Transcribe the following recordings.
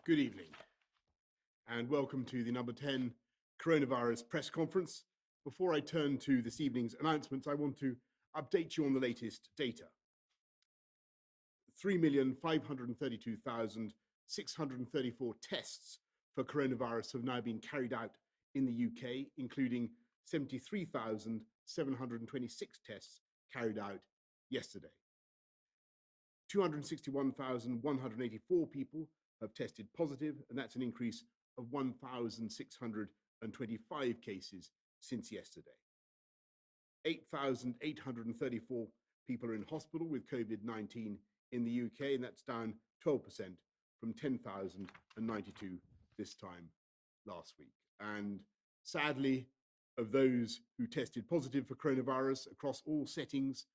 Good evening and welcome to the number 10 coronavirus press conference. Before I turn to this evening's announcements, I want to update you on the latest data. 3,532,634 tests for coronavirus have now been carried out in the UK, including 73,726 tests carried out yesterday. 261,184 people have tested positive, and that's an increase of 1,625 cases since yesterday. 8,834 people are in hospital with COVID-19 in the UK, and that's down 12% from 10,092 this time last week. And sadly, of those who tested positive for coronavirus across all settings,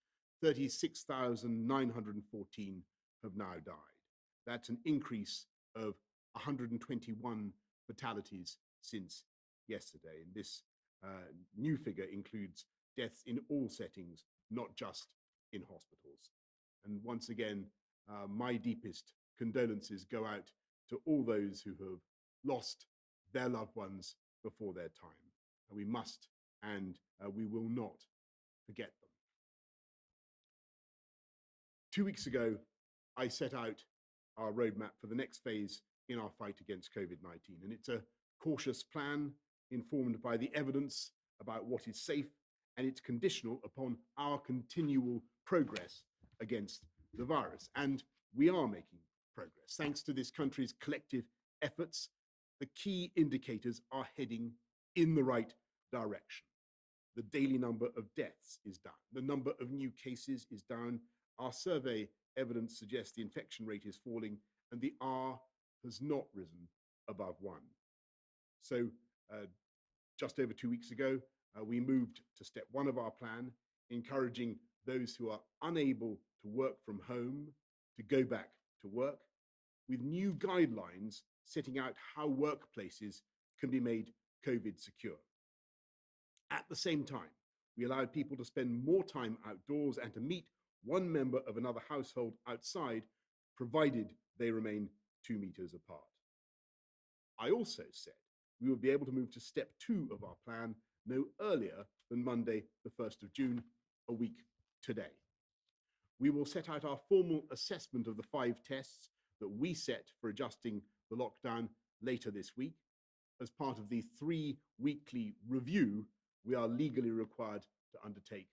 36,914 have now died. That's an increase of 121 fatalities since yesterday. And this new figure includes deaths in all settings, not just in hospitals. And once again, my deepest condolences go out to all those who have lost their loved ones before their time. And we must and we will not forget them. 2 weeks ago, I set out our roadmap for the next phase in our fight against COVID-19. And it's a cautious plan informed by the evidence about what is safe, and it's conditional upon our continual progress against the virus. And we are making progress. Thanks to this country's collective efforts, the key indicators are heading in the right direction. The daily number of deaths is down. The number of new cases is down. Our survey evidence suggests the infection rate is falling, and the R has not risen above 1. So just over 2 weeks ago, we moved to step 1 of our plan, encouraging those who are unable to work from home to go back to work, with new guidelines setting out how workplaces can be made COVID secure. At the same time, we allowed people to spend more time outdoors and to meet one member of another household outside, provided they remain 2 meters apart. I also said we would be able to move to step 2 of our plan no earlier than Monday, the 1st of June, a week today. We will set out our formal assessment of the 5 tests that we set for adjusting the lockdown later this week. As part of the 3-weekly review we are legally required to undertake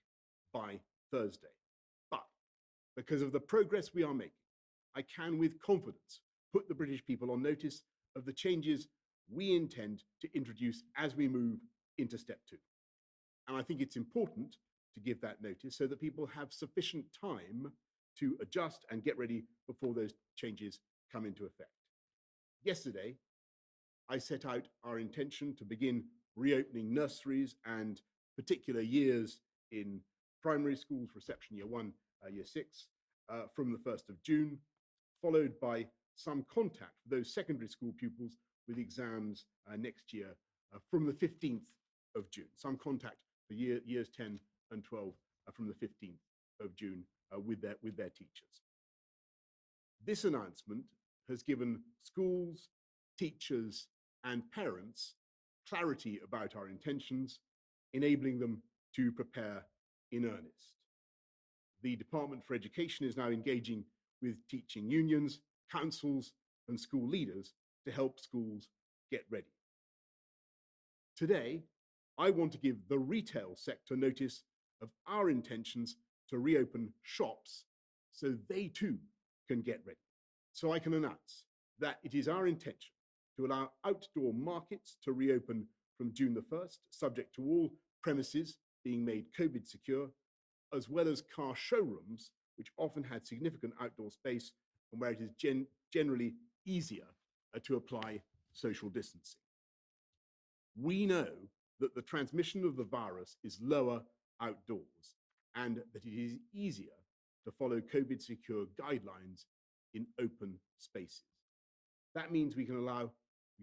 by Thursday. But because of the progress we are making, I can with confidence put the British people on notice of the changes we intend to introduce as we move into step 2. And I think it's important to give that notice so that people have sufficient time to adjust and get ready before those changes come into effect. Yesterday, I set out our intention to begin reopening nurseries and particular years in primary schools, reception year 1, year 6, from the 1st of June, followed by some contact for those secondary school pupils with exams next year from the 15th of June. Some contact for years 10 and 12 from the 15th of June with their teachers. This announcement has given schools, teachers, and parents clarity about our intentions, enabling them to prepare in earnest. The Department for Education is now engaging with teaching unions, councils, and school leaders to help schools get ready. Today, I want to give the retail sector notice of our intentions to reopen shops so they too can get ready. So I can announce that it is our intention to allow outdoor markets to reopen from June the 1st, subject to all premises being made COVID secure, as well as car showrooms, which often had significant outdoor space and where it is generally easier to apply social distancing. We know that the transmission of the virus is lower outdoors and that it is easier to follow COVID secure guidelines in open spaces. That means we can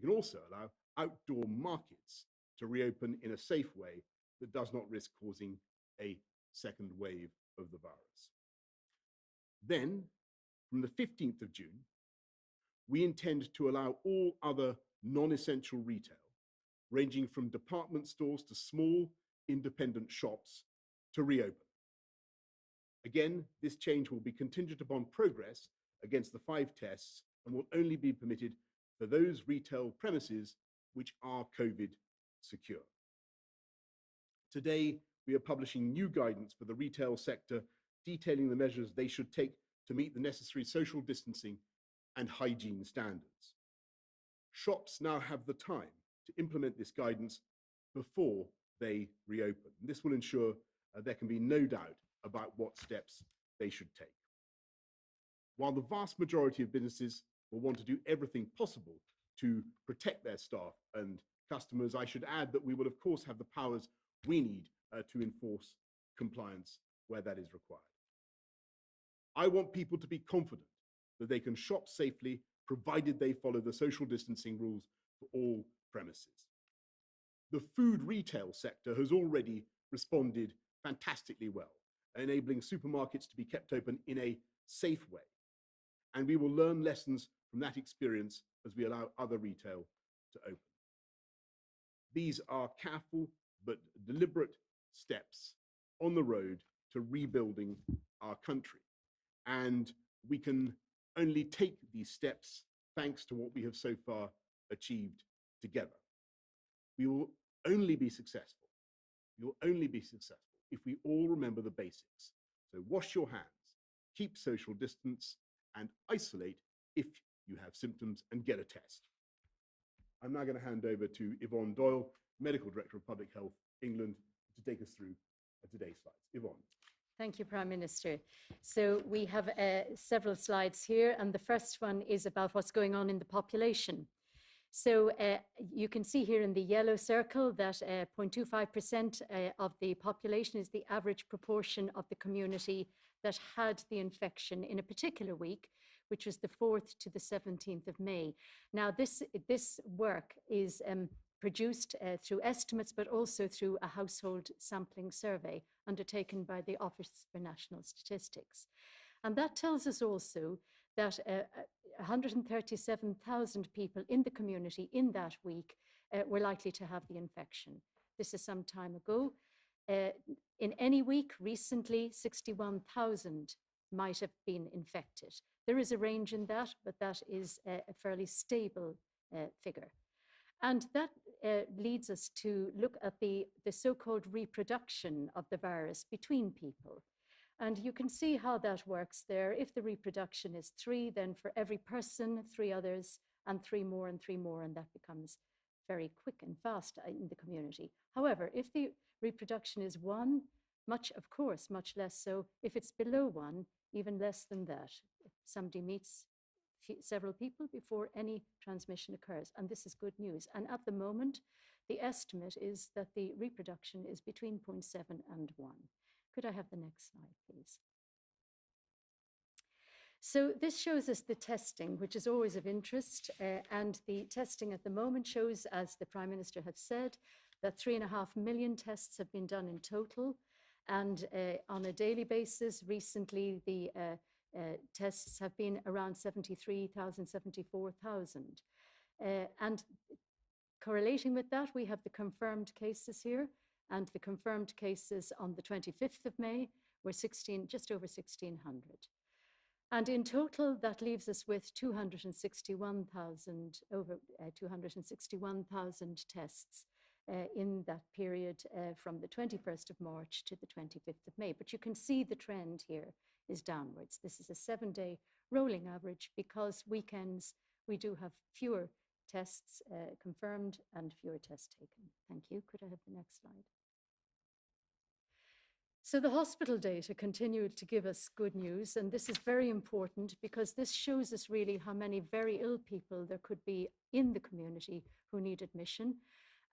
also allow outdoor markets to reopen in a safe way that does not risk causing a second wave of the virus. Then, from the 15th of June, we intend to allow all other non-essential retail, ranging from department stores to small independent shops, to reopen. Again, this change will be contingent upon progress against the 5 tests and will only be permitted for those retail premises which are COVID secure. Today, we are publishing new guidance for the retail sector, detailing the measures they should take to meet the necessary social distancing and hygiene standards. Shops now have the time to implement this guidance before they reopen. This will ensure there can be no doubt about what steps they should take. While the vast majority of businesses will want to do everything possible to protect their staff and customers, I should add that we will, of course, have the powers we need to enforce compliance where that is required. I want people to be confident that they can shop safely, provided they follow the social distancing rules for all premises. The food retail sector has already responded fantastically well, enabling supermarkets to be kept open in a safe way. And we will learn lessons from that experience as we allow other retail to open. These are careful but deliberate steps on the road to rebuilding our country. And we can only take these steps thanks to what we have so far achieved together. We will only be successful. We will only be successful if we all remember the basics. So wash your hands, keep social distance, and isolate if you have symptoms, and get a test. I'm now going to hand over to Yvonne Doyle, Medical Director of Public Health England, to take us through today's slides. Yvonne. Thank you, Prime Minister. So we have several slides here, and the first one is about what's going on in the population. So you can see here in the yellow circle that 0.25% of the population is the average proportion of the community that had the infection in a particular week, which was the 4th to the 17th of May. Now, this work is produced through estimates, but also through a household sampling survey undertaken by the Office for National Statistics. And that tells us also that 137,000 people in the community in that week were likely to have the infection. This is some time ago. In any week recently, 61,000 might have been infected. There is a range in that, but that is a fairly stable figure. And that leads us to look at the so-called reproduction of the virus between people. And you can see how that works there. If the reproduction is 3, then for every person, 3 others, and 3 more, and 3 more, and that becomes very quick and fast in the community. However, if the reproduction is 1, much less so. If it's below 1, even less than that. If somebody meets several people before any transmission occurs, and this is good news. And at the moment, the estimate is that the reproduction is between 0.7 and 1. Could I have the next slide, please? So this shows us the testing, which is always of interest, and the testing at the moment shows, as the Prime Minister has said, that 3.5 million tests have been done in total, and on a daily basis, recently the tests have been around 73,000, 74,000. And correlating with that, we have the confirmed cases here, and the confirmed cases on the 25th of May were just over 1,600. And in total, that leaves us with 261,000, over 261,000 tests in that period from the 21st of March to the 25th of May. But you can see the trend here is downwards. This is a 7-day rolling average, because weekends we do have fewer tests confirmed and fewer tests taken. Thank you. Could I have the next slide? So the hospital data continued to give us good news, and this is very important because this shows us really how many very ill people there could be in the community who need admission.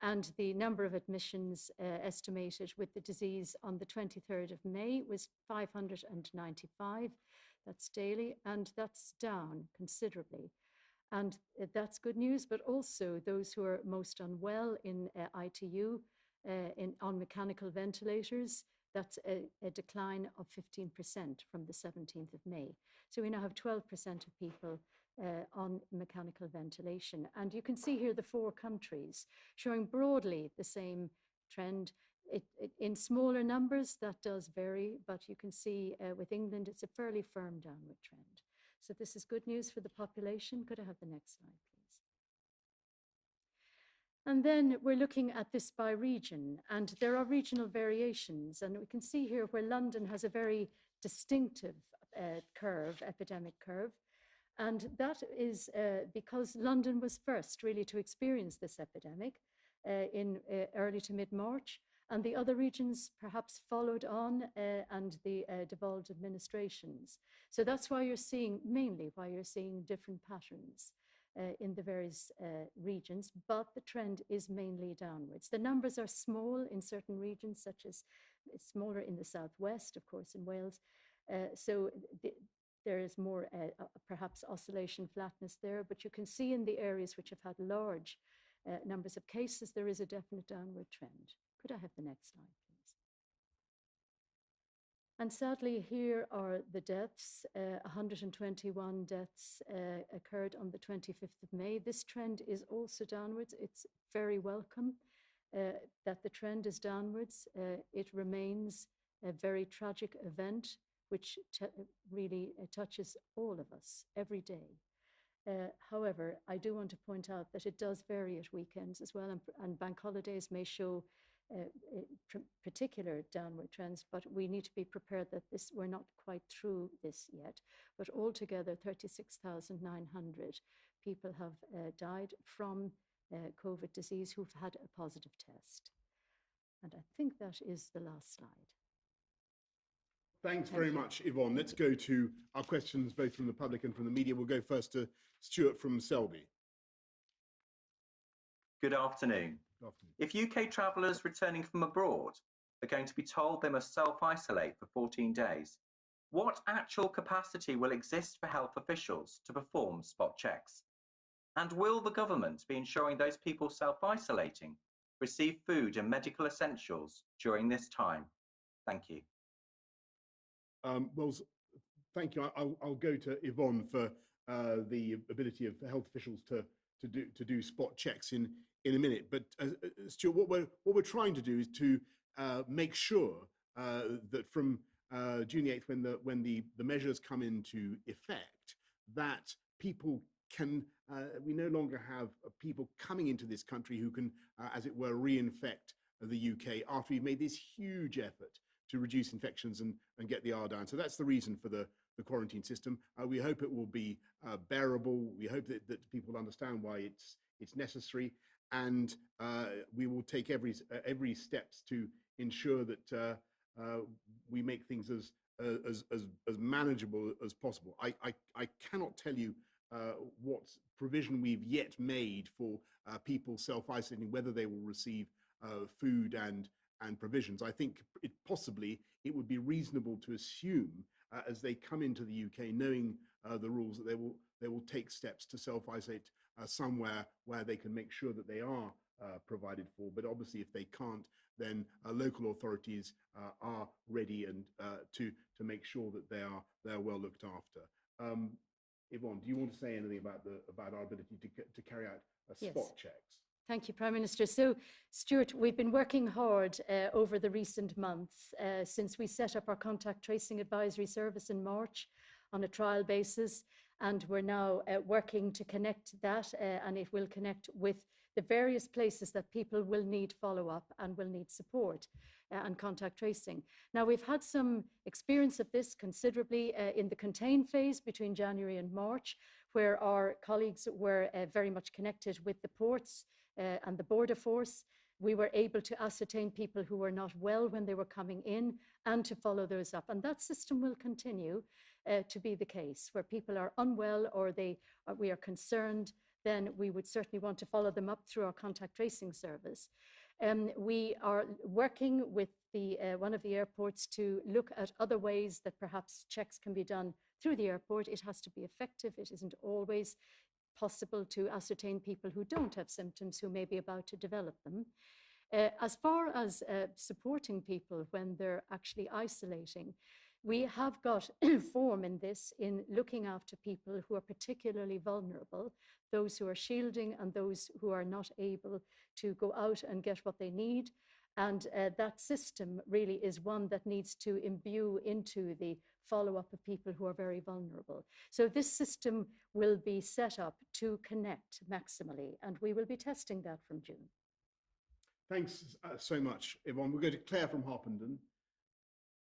And the number of admissions estimated with the disease on the 23rd of May was 595. That's daily, and that's down considerably. And that's good news, but also those who are most unwell in ITU, on mechanical ventilators, that's a decline of 15% from the 17th of May. So we now have 12% of people on mechanical ventilation. And you can see here the 4 countries showing broadly the same trend. In smaller numbers, that does vary, but you can see with England, it's a fairly firm downward trend. So this is good news for the population. Could I have the next slide, please? And then we're looking at this by region, and there are regional variations. And we can see here where London has a very distinctive epidemic curve. And that is because London was first really to experience this epidemic in early to mid-March, and the other regions perhaps followed on and the devolved administrations. So that's why you're seeing, mainly why you're seeing different patterns in the various regions, but the trend is mainly downwards. The numbers are small in certain regions, such as smaller in the southwest, of course, in Wales. There is more perhaps oscillation flatness there, but you can see in the areas which have had large numbers of cases, there is a definite downward trend. Could I have the next slide, please? And sadly, here are the deaths. 121 deaths occurred on the 25th of May. This trend is also downwards. It's very welcome that the trend is downwards. It remains a very tragic event, which really touches all of us every day. However, I do want to point out that it does vary at weekends as well, and bank holidays may show particular downward trends, but we need to be prepared that we're not quite through this yet. But altogether, 36,900 people have died from COVID disease who've had a positive test. And I think that is the last slide. Thanks very much, Yvonne. Let's go to our questions, both from the public and from the media. We'll go first to Stuart from Selby. Good afternoon. Good afternoon. If UK travellers returning from abroad are going to be told they must self-isolate for 14 days, what actual capacity will exist for health officials to perform spot checks? And will the government be ensuring those people self-isolating receive food and medical essentials during this time? Thank you. Well, thank you. I'll go to Yvonne for the ability of health officials to do spot checks in a minute. But Stuart, what we're trying to do is to make sure that from June the 8th, when the measures come into effect, that people can, we no longer have people coming into this country who can, as it were, reinfect the UK after we've made this huge effort to reduce infections and get the R down. So that's the reason for the quarantine system. We hope it will be bearable. We hope that people understand why it's necessary, and we will take every steps to ensure that we make things as manageable as possible. I cannot tell you what provision we've yet made for people self-isolating, whether they will receive food and provisions. I think it would be reasonable to assume as they come into the UK, knowing the rules, that they will take steps to self-isolate somewhere where they can make sure that they are provided for. But obviously, if they can't, then local authorities are ready and to make sure that they're well looked after. Yvonne, do you want to say anything about our ability to carry out spot checks? Thank you, Prime Minister. So, Stuart, we've been working hard over the recent months since we set up our contact tracing advisory service in March on a trial basis, and we're now working to connect that, and it will connect with the various places that people will need follow-up and will need support and contact tracing. Now, we've had some experience of this considerably in the contain phase between January and March, where our colleagues were very much connected with the ports and the border force. We were able to ascertain people who were not well when they were coming in and to follow those up. And that system will continue to be the case, where people are unwell or we are concerned, then we would certainly want to follow them up through our contact tracing service. We are working with one of the airports to look at other ways that perhaps checks can be done through the airport. It has to be effective. It isn't always possible to ascertain people who don't have symptoms who may be about to develop them. As far as supporting people when they're actually isolating, We have got form in this in looking after people who are particularly vulnerable, those who are shielding and those who are not able to go out and get what they need. And that system really is one that needs to imbue into the follow-up of people who are very vulnerable. So this system will be set up to connect maximally, and we will be testing that from June. Thanks so much, Yvonne. We'll go to Claire from Harpenden.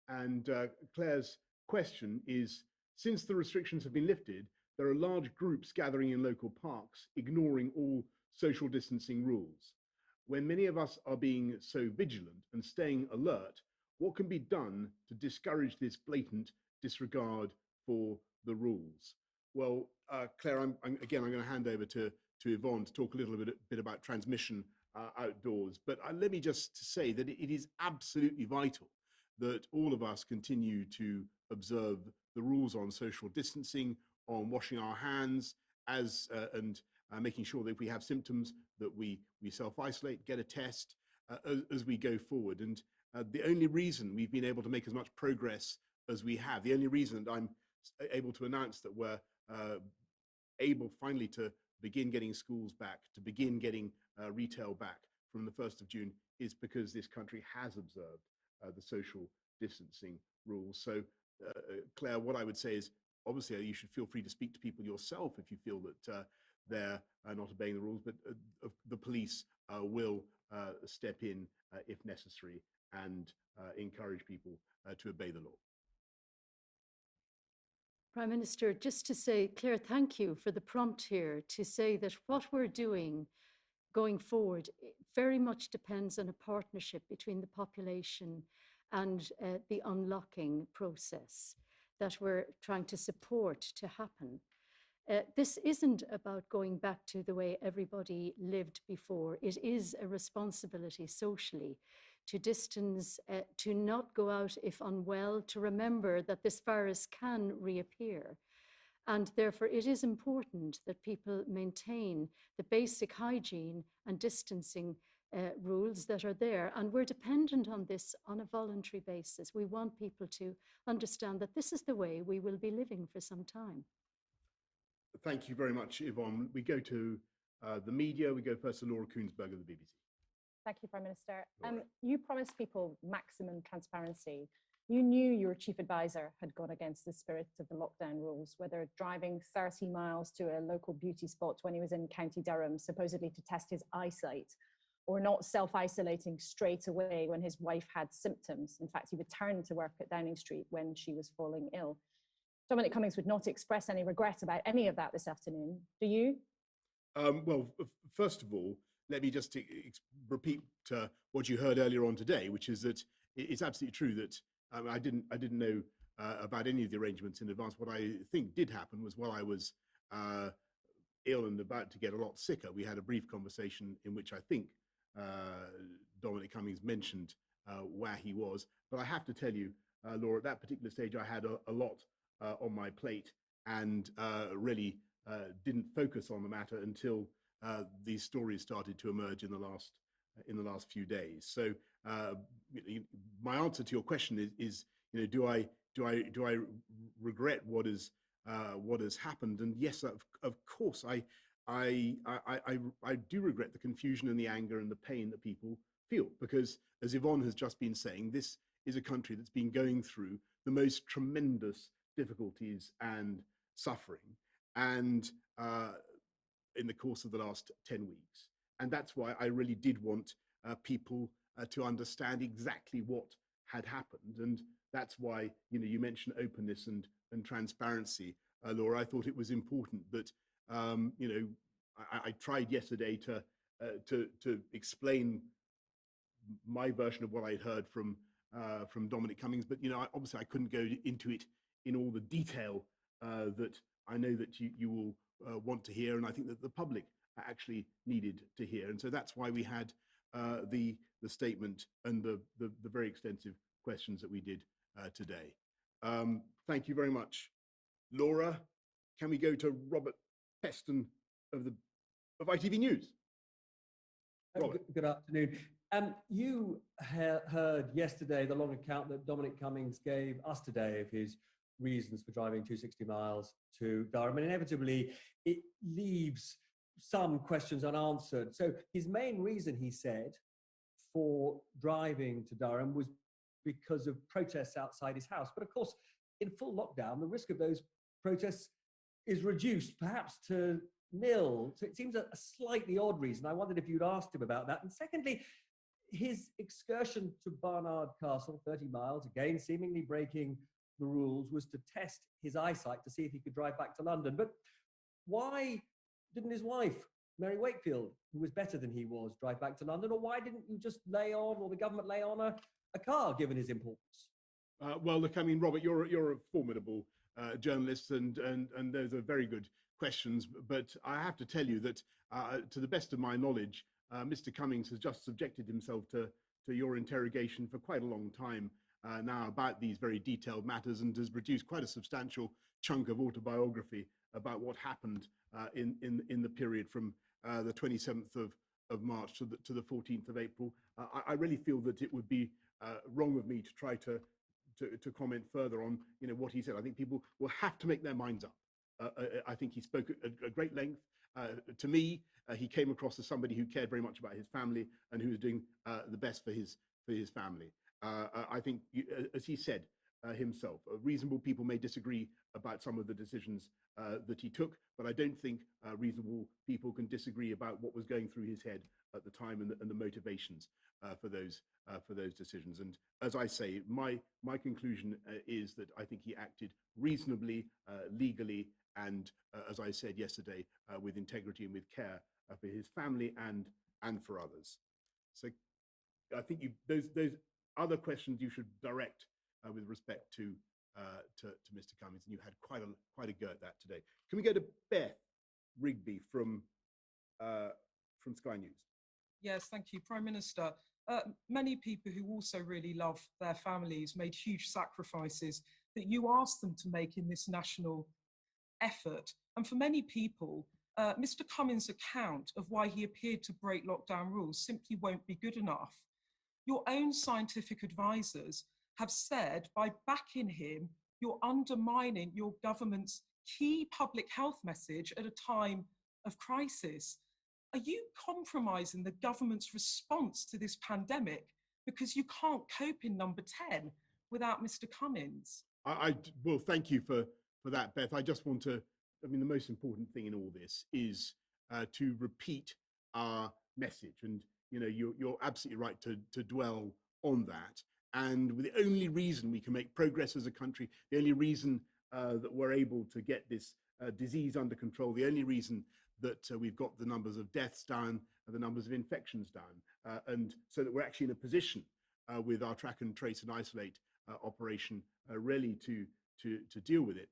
And Claire's question is, since the restrictions have been lifted, there are large groups gathering in local parks, ignoring all social distancing rules. When many of us are being so vigilant and staying alert, what can be done to discourage this blatant disregard for the rules? Well, Claire, I'm going to hand over to Yvonne to talk a little bit about transmission outdoors. But let me just say that it is absolutely vital that all of us continue to observe the rules on social distancing, on washing our hands, and making sure that if we have symptoms that we self-isolate, get a test as we go forward. And the only reason we've been able to make as much progress as we have, the only reason that I'm able to announce that we're able finally to begin getting schools back, to begin getting retail back from the 1st of June, is because this country has observed the social distancing rules. So, Claire, what I would say is, obviously, you should feel free to speak to people yourself if you feel that they're not obeying the rules, but the police will step in if necessary and encourage people to obey the law. Prime Minister, just to say, Claire, thank you for the prompt here to say that what we're doing going forward very much depends on a partnership between the population and the unlocking process that we're trying to support to happen. This isn't about going back to the way everybody lived before. It is a responsibility socially to distance, to not go out if unwell, to remember that this virus can reappear. And therefore, it is important that people maintain the basic hygiene and distancing rules that are there. And we're dependent on this on a voluntary basis. We want people to understand that this is the way we will be living for some time. Thank you very much, Yvonne. We go to the media. We go first to Laura Koonsberg of the BBC. Thank you, Prime Minister. You promised people maximum transparency. You knew your chief advisor had gone against the spirit of the lockdown rules, whether driving 30 miles to a local beauty spot when he was in County Durham, supposedly to test his eyesight, or not self-isolating straight away when his wife had symptoms. In fact, he returned to work at Downing Street when she was falling ill. Dominic Cummings would not express any regret about any of that this afternoon. Do you? Well, first of all, let me just repeat what you heard earlier on today, which is that it's absolutely true that I didn't know about any of the arrangements in advance. What I think did happen was while I was ill and about to get a lot sicker, we had a brief conversation in which I think Dominic Cummings mentioned where he was. But I have to tell you, Laura, at that particular stage, I had a lot on my plate and really didn't focus on the matter until these stories started to emerge in the last few days. So my answer to your question is do I regret what has happened? And yes, of course, I do regret the confusion and the anger and the pain that people feel, because as Yvonne has just been saying, this is a country that's been going through the most tremendous difficulties and suffering, and in the course of the last 10 weeks. And that's why I really did want people to understand exactly what had happened. And that's why, you mentioned openness and transparency, Laura. I thought it was important that, I tried yesterday to explain my version of what I'd heard from Dominic Cummings, but obviously I couldn't go into it in all the detail that I know that you will want to hear, and I think that the public actually needed to hear. And so that's why we had the statement and the very extensive questions that we did today. Thank you very much, Laura. Can we go to Robert Peston of ITV News? Good afternoon. You heard yesterday the long account that Dominic Cummings gave us today of his reasons for driving 260 miles to Durham, and inevitably it leaves some questions unanswered. So his main reason, he said, for driving to Durham was because of protests outside his house. But of course, in full lockdown, the risk of those protests is reduced perhaps to nil. So it seems a slightly odd reason. I wondered if you'd asked him about that. And secondly, his excursion to Barnard Castle, 30 miles, again, seemingly breaking the rules, was to test his eyesight to see if he could drive back to London. But why didn't his wife, Mary Wakefield, who was better than he was, drive back to London? Or why didn't you just lay on, or the government lay on a car, given his importance? Well, look, I mean, Robert, you're a formidable journalist, and those are very good questions. But I have to tell you that, to the best of my knowledge, Mr. Cummings has just subjected himself to your interrogation for quite a long time now about these very detailed matters, and has produced quite a substantial chunk of autobiography about what happened in the period from the 27th of March to the 14th of April. I really feel that it would be wrong of me to try to comment further on what he said. I think people will have to make their minds up. I think he spoke at great length. To me, he came across as somebody who cared very much about his family and who was doing the best for his family. I think, as he said himself, reasonable people may disagree about some of the decisions that he took, but I don't think reasonable people can disagree about what was going through his head at the time and the motivations for those decisions. And as I say, my conclusion is that I think he acted reasonably, legally, and as I said yesterday, with integrity and with care for his family and for others. So I think those other questions you should direct with respect to Mr. Cummings, and you had quite a go at that today. Can we go to Beth Rigby from Sky News? Yes, thank you, Prime Minister. Many people who also really love their families made huge sacrifices that you asked them to make in this national effort. And for many people, Mr. Cummings' account of why he appeared to break lockdown rules simply won't be good enough. Your own scientific advisors have said by backing him, you're undermining your government's key public health message at a time of crisis. Are you compromising the government's response to this pandemic because you can't cope in number 10 without Mr. Cummings? Well, thank you for that, Beth. I just want to, I mean, the most important thing in all this is to repeat our message. And, you're absolutely right to dwell on that. And the only reason we can make progress as a country, the only reason that we're able to get this disease under control, the only reason that we've got the numbers of deaths down and the numbers of infections down, and so that we're actually in a position with our track and trace and isolate operation really to deal with it,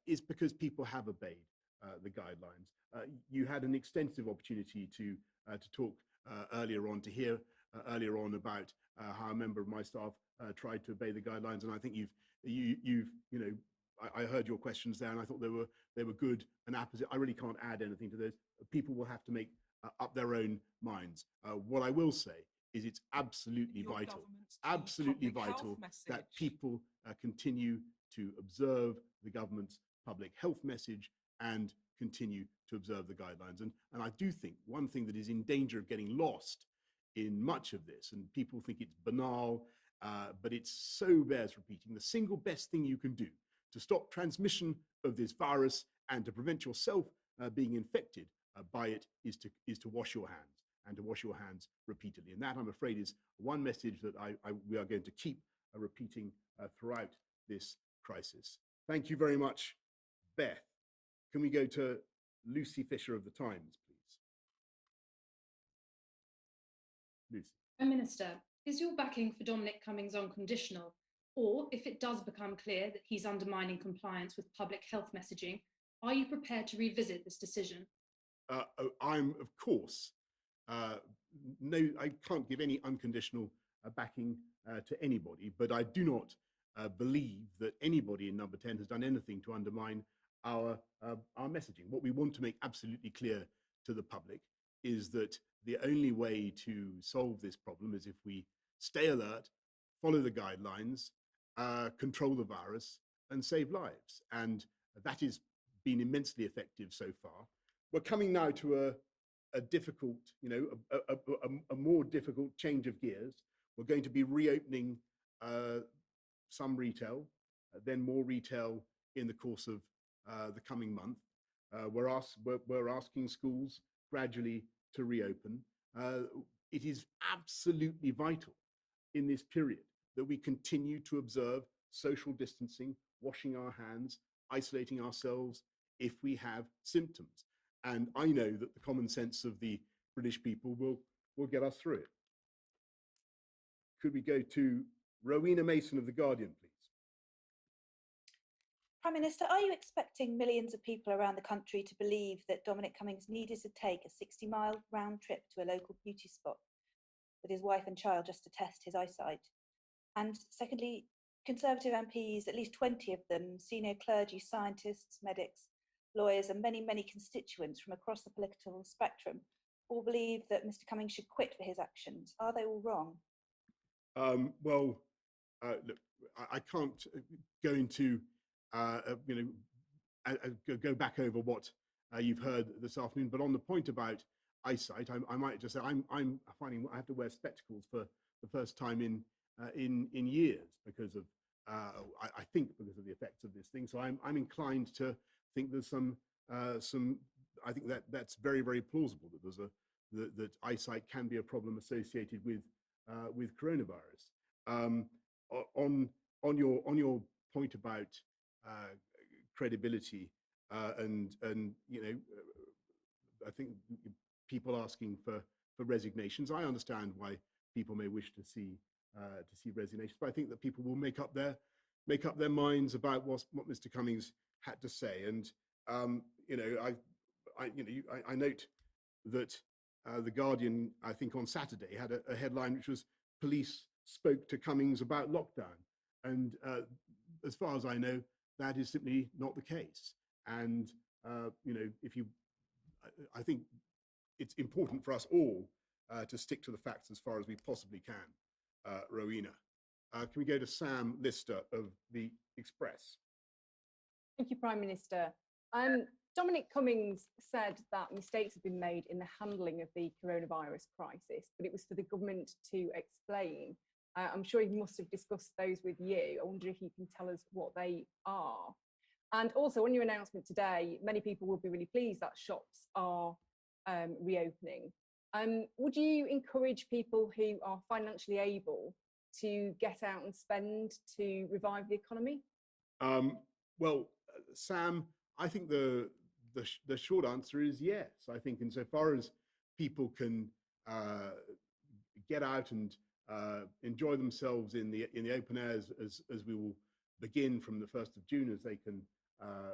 is because people have obeyed the guidelines. You had an extensive opportunity to talk earlier on, to hear earlier on about how a member of my staff tried to obey the guidelines, and I think I heard your questions there, and I thought they were good and apposite. I really can't add anything to those. People will have to make up their own minds. What I will say is it's absolutely vital that people continue to observe the government's public health message and continue to observe the guidelines. And I do think one thing that is in danger of getting lost in much of this, and people think it's banal, but it so bears repeating, the single best thing you can do to stop transmission of this virus and to prevent yourself being infected by it is to wash your hands, and to wash your hands repeatedly. And that, I'm afraid, is one message that we are going to keep repeating throughout this crisis. Thank you very much, Beth. Can we go to Lucy Fisher of The Times, please? Lucy. Prime Minister, is your backing for Dominic Cummings unconditional? Or if it does become clear that he's undermining compliance with public health messaging, are you prepared to revisit this decision? I'm, of course, no, I can't give any unconditional backing to anybody, but I do not believe that anybody in number 10 has done anything to undermine our messaging. What we want to make absolutely clear to the public is that the only way to solve this problem is if we stay alert, follow the guidelines, control the virus, and save lives. And that has been immensely effective so far. We're coming now to a difficult, a more difficult change of gears. We're going to be reopening some retail, then more retail in the course of the coming month. We're asking schools gradually to reopen. It is absolutely vital in this period that we continue to observe social distancing, washing our hands, isolating ourselves if we have symptoms. And I know that the common sense of the British people will get us through it. Could we go to Rowena Mason of The Guardian, please? Prime Minister, are you expecting millions of people around the country to believe that Dominic Cummings needed to take a 60-mile round trip to a local beauty spot with his wife and child just to test his eyesight? And secondly, Conservative MPs, at least 20 of them, senior clergy, scientists, medics, lawyers, and many, many constituents from across the political spectrum, all believe that Mr. Cummings should quit for his actions. Are they all wrong? Look, I can't go into go back over what you've heard this afternoon, but on the point about eyesight, I might just say I'm finding I have to wear spectacles for the first time in years because of I think because of the effects of this thing. So I'm inclined to think there's some I think that's very, very plausible that there's that eyesight can be a problem associated with coronavirus. On your point about credibility and I think people asking for resignations. I understand why people may wish to see resignations, but I think that people will make up their minds about what Mr. Cummings had to say. And I note that The Guardian, I think on Saturday, had a headline which was "Police spoke to Cummings about lockdown," and as far as I know, that is simply not the case. And I think it's important for us all to stick to the facts as far as we possibly can. Rowena, can we go to Sam Lister of The Express? Thank you, Prime Minister. Dominic Cummings said that mistakes have been made in the handling of the coronavirus crisis, but it was for the government to explain. I'm sure he must have discussed those with you. I wonder if you can tell us what they are. And also, on your announcement today, many people will be really pleased that shops are reopening. Would you encourage people who are financially able to get out and spend to revive the economy? Well, Sam, I think the short answer is yes. I think insofar as people can get out and enjoy themselves in the open air as we will begin from the 1st of June, as they can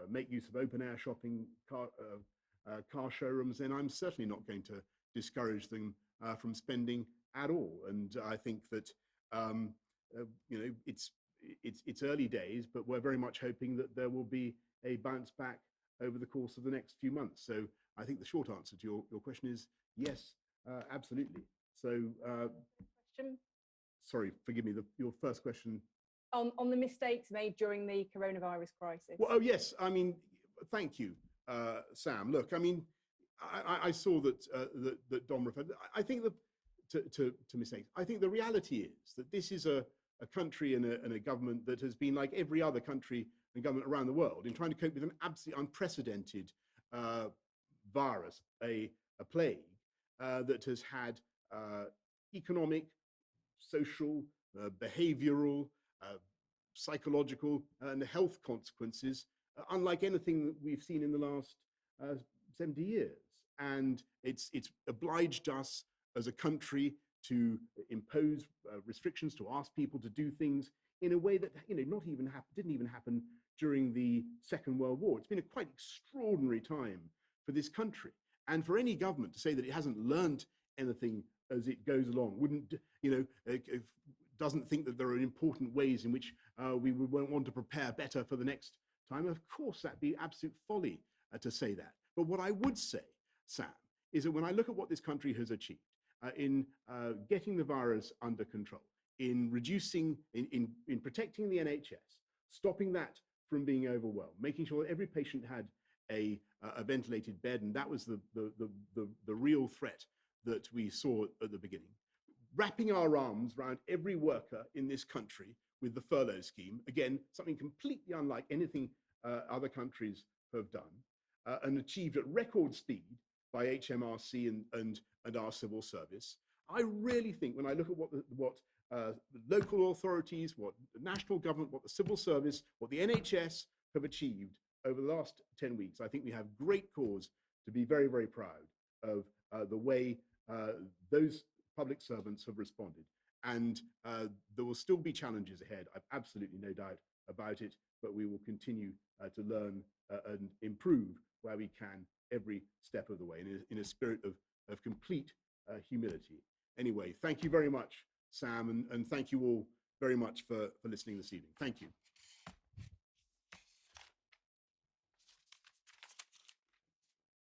make use of open air shopping, car showrooms, then I'm certainly not going to discourage them from spending at all. And I think that it's early days, but we're very much hoping that there will be a bounce back over the course of the next few months. So I think the short answer to your question is yes, absolutely. So, sorry, forgive me, your first question. On the mistakes made during the coronavirus crisis. Well, oh yes, I mean, thank you, Sam. Look, I mean, I saw that Dom referred. I think to mistakes. I think the reality is that this is a country and a government that has been like every other country and government around the world in trying to cope with an absolutely unprecedented virus, a plague that has had economic, social, behavioral, psychological, and health consequences unlike anything that we've seen in the last 70 years. And it's obliged us as a country to impose restrictions, to ask people to do things in a way that didn't even happen during the Second World War. It's been a quite extraordinary time for this country, and for any government to say that it hasn't learned anything as it goes along, doesn't think that there are important ways in which we would want to prepare better for the next time. Of course, that'd be absolute folly to say that. But what I would say, Sam, is that when I look at what this country has achieved in getting the virus under control, in reducing, in protecting the NHS, stopping that from being overwhelmed, making sure that every patient had a ventilated bed, and that was the real threat that we saw at the beginning. Wrapping our arms around every worker in this country with the furlough scheme, again, something completely unlike anything other countries have done, and achieved at record speed by HMRC and our civil service. I really think when I look at what local authorities, what the national government, what the civil service, what the NHS have achieved over the last 10 weeks, I think we have great cause to be very, very proud of the way those public servants have responded. And there will still be challenges ahead. I've absolutely no doubt about it, but we will continue to learn and improve where we can every step of the way in a spirit of complete humility. Anyway, thank you very much, Sam, and thank you all very much for listening this evening. Thank you.